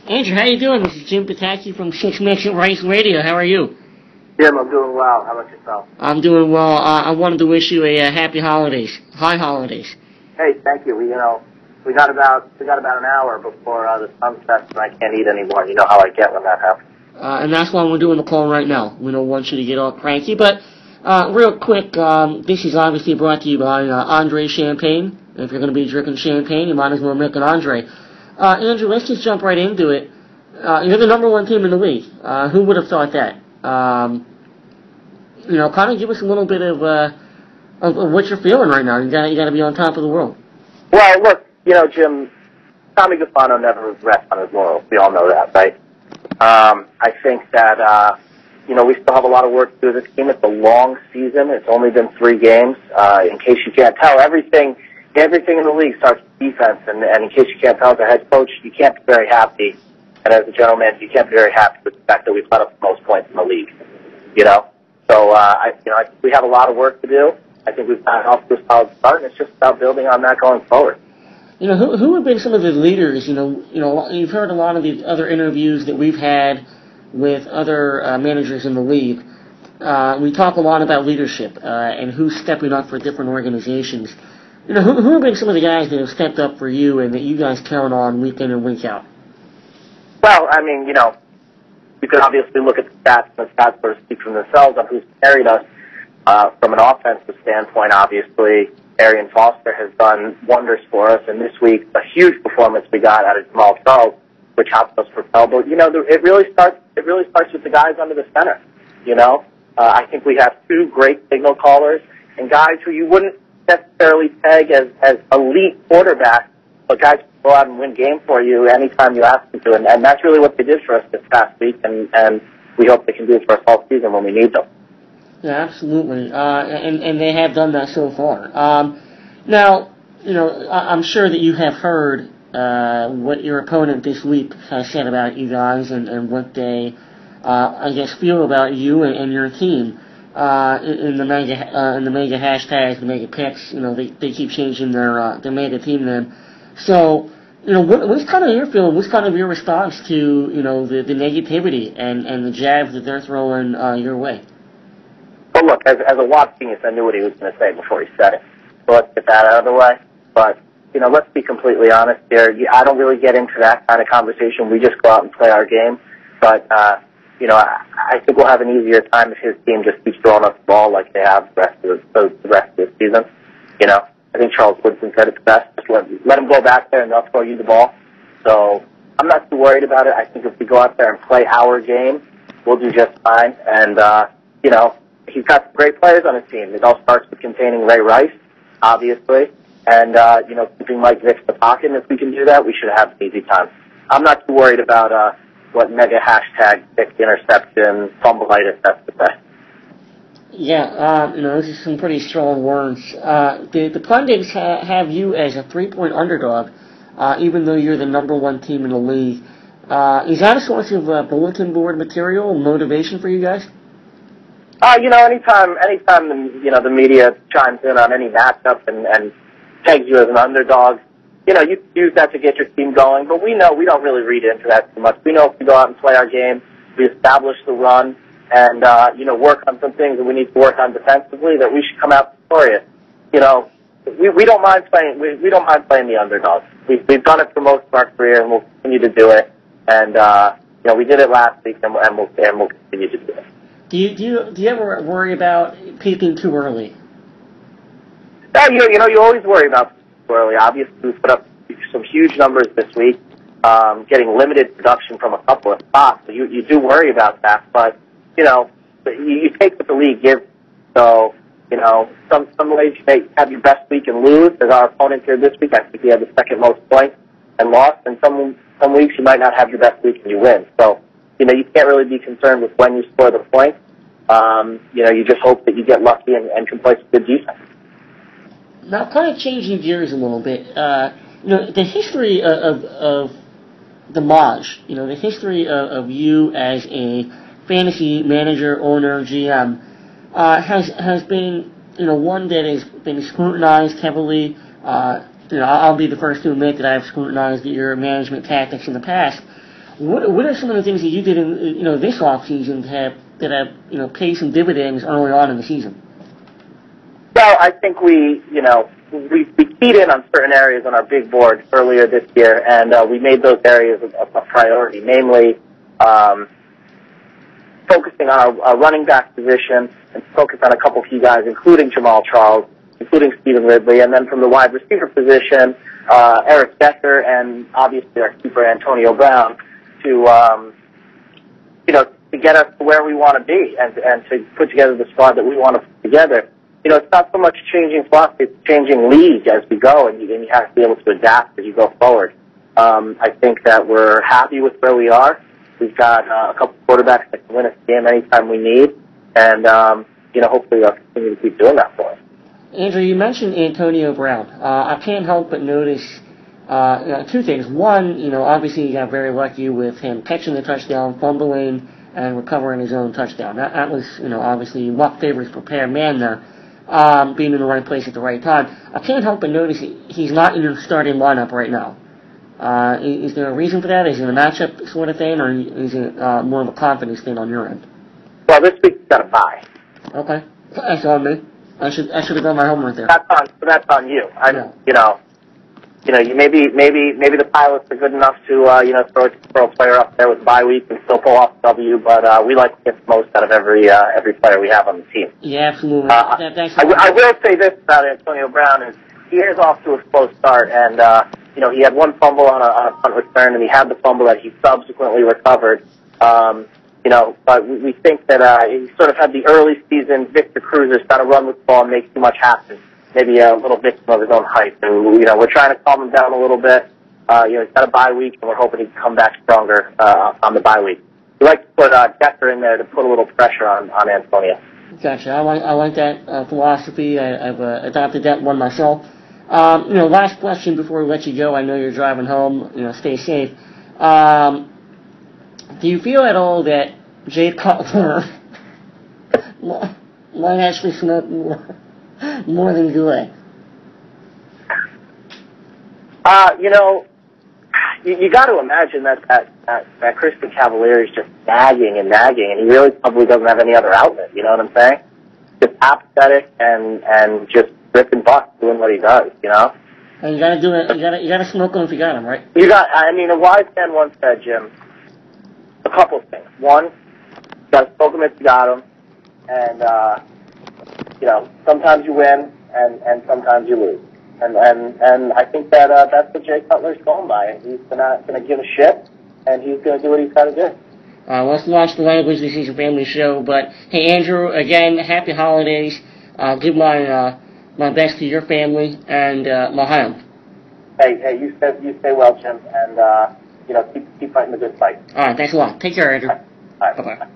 Andrew, how you doing? This is Jim Pataki from Six Minutes Rice Radio. How are you? Jim, I'm doing well. How about yourself? I'm doing well. I wanted to wish you a happy holidays. High holidays. Hey, thank you. We got about an hour before the sun sets, and I can't eat anymore. You know how I get when that happens. And that's why we're doing the call right now. We don't want you to get all cranky. But real quick, this is obviously brought to you by Andre Champagne. If you're going to be drinking champagne, you might as well make an Andre. Andrew, let's just jump right into it. You're the number one team in the league. Who would have thought that? Kind of give us a little bit of what you're feeling right now. You got to be on top of the world. Well, look, Jim, Tommy Guffano never rests on his laurels. We all know that, right? I think that we still have a lot of work to do. This team, it's a long season. It's only been 3 games. In case you can't tell, everything in the league starts with defense, and in case you can't tell, as a head coach, you can't be very happy, and as a general manager, you can't be very happy with the fact that we've let up the most points in the league, So, I think we have a lot of work to do. I think we've gotten off to a solid start, and it's just about building on that going forward. Who have been some of the leaders? You've heard a lot of the other interviews that we've had with other managers in the league. We talk a lot about leadership and who's stepping up for different organizations. Who have been some of the guys that have stepped up for you and that you guys count on week in and week out? Well, you could obviously look at the stats, and the stats sort of speak for themselves on who's carried us. From an offensive standpoint, obviously, Arian Foster has done wonders for us, and this week, a huge performance we got out of Jamal Charles, which helped us propel. But, it really starts with the guys under the center, I think we have 2 great signal callers and guys who you wouldn't necessarily peg as elite quarterbacks, but guys who go out and win games for you anytime you ask them to, and that's really what they did for us this past week, and we hope they can do it for us all season when we need them. Yeah, absolutely, and they have done that so far. Now, I'm sure that you have heard what your opponent this week has said about you guys and what they, feel about you and your team. In the mega hashtags, the mega picks, they keep changing their mega team name. So, what's kind of your feeling? What's kind of your response to, the negativity and the jabs that they're throwing your way? Well, look, as a Watts genius, I knew what he was going to say before he said it. So let's get that out of the way. But, let's be completely honest here. I don't really get into that kind of conversation. We just go out and play our game. But, I think we'll have an easier time if his team just keeps throwing us the ball like they have the rest of the season. I think Charles Woodson said it best. Just let him go back there and they'll throw you the ball. So I'm not too worried about it. I think if we go out there and play our game, we'll do just fine. And, he's got some great players on his team. It all starts with containing Ray Rice, obviously, and, keeping Mike Vick in the pocket. And if we can do that, we should have an easy time. I'm not too worried about what mega hashtag pick interception, fumbleitis has to say. Yeah, those are some pretty strong words. The pundits have you as a 3-point underdog, even though you're the number 1 team in the league. Is that a source of bulletin board material, motivation for you guys? Anytime the media chimes in on any matchup and pegs you as an underdog, you use that to get your team going, but we know we don't really read into that too much. We know if we go out and play our game, we establish the run, and, work on some things that we need to work on defensively, that we should come out victorious. We don't mind playing, we don't mind playing the underdog. We've done it for most of our career, and we'll continue to do it, and, we did it last week, and we'll continue to do it. Do you ever worry about peaking too early? Yeah, you always worry about too early. Obviously, we put up some huge numbers this week, getting limited production from a couple of spots. So you do worry about that, but you take what the league gives. So some ways you may have your best week and lose. As our opponent here this week, I think he had the second most points and lost. And some weeks you might not have your best week and you win. So you can't really be concerned with when you score the points. You just hope that you get lucky and can play some good defense. Now, kind of changing gears a little bit, the history of the Maj, the history of you as a fantasy manager, owner, GM, has been, one that has been scrutinized heavily. I'll be the first to admit that I've scrutinized your management tactics in the past. What are some of the things that you did in this off season that have paid some dividends early on in the season? Well, I think we keyed in on certain areas on our big board earlier this year, and we made those areas a priority, namely focusing on our running back position and focus on a couple key guys, including Jamal Charles, including Stephen Ridley, and then from the wide receiver position, Eric Decker and obviously our keeper Antonio Brown to get us to where we want to be and to put together the squad that we want to put together. It's not so much changing philosophy, it's changing league as we go, and you have to be able to adapt as you go forward. I think that we're happy with where we are. We've got a couple quarterbacks that can win us a game anytime we need, and hopefully they'll continue to keep doing that for us. Andrew, you mentioned Antonio Brown. I can't help but notice two things. One, obviously you got very lucky with him catching the touchdown, fumbling, and recovering his own touchdown. That was, obviously luck favors prepared man there, being in the right place at the right time. I can't help but notice he's not in your starting lineup right now. Is there a reason for that? Is it a matchup sort of thing, or is it more of a confidence thing on your end? Well, this week's got a bye. Okay, that's on me. I should have done my homework there. That's on you. Maybe the pilots are good enough to throw a player up there with bye week and still pull off W. But we like to get the most out of every player we have on the team. Yeah, absolutely. I will say this about Antonio Brown is he is off to a slow start, and he had one fumble on a punt return, and he had the fumble that he subsequently recovered. But we think that he sort of had the early season Victor Cruz's kind of run with the ball and make too much happen. Maybe a little victim of his own hype. And, we're trying to calm him down a little bit. He's got a bye week, and we're hoping he can come back stronger on the bye week. We like to put Decker in there to put a little pressure on Antonio. Gotcha. I like that philosophy. I've adopted that one myself. Last question before we let you go. I know you're driving home. Stay safe. Do you feel at all that Jay Cutler might actually smoke more than Goulet? You got to imagine that Christian Cavalier is just nagging, and he really probably doesn't have any other outlet. You know what I'm saying? Just apathetic and just ripping butt doing what he does. And you gotta do it. You gotta smoke him if you got him, right? A wise man once said, Jim, a couple of things. One, you gotta smoke him if you got him, and sometimes you win and sometimes you lose. And I think that that's what Jay Cutler's going by. He's not going to give a shit, and he's going to do what he's got to do. Let's watch the language. This is a family show. But, hey, Andrew, again, happy holidays. Give my best to your family and Maham. Hey, you stay well, Jim, and keep fighting the good fight. All right, thanks a lot. Take care, Andrew. All right. Bye-bye.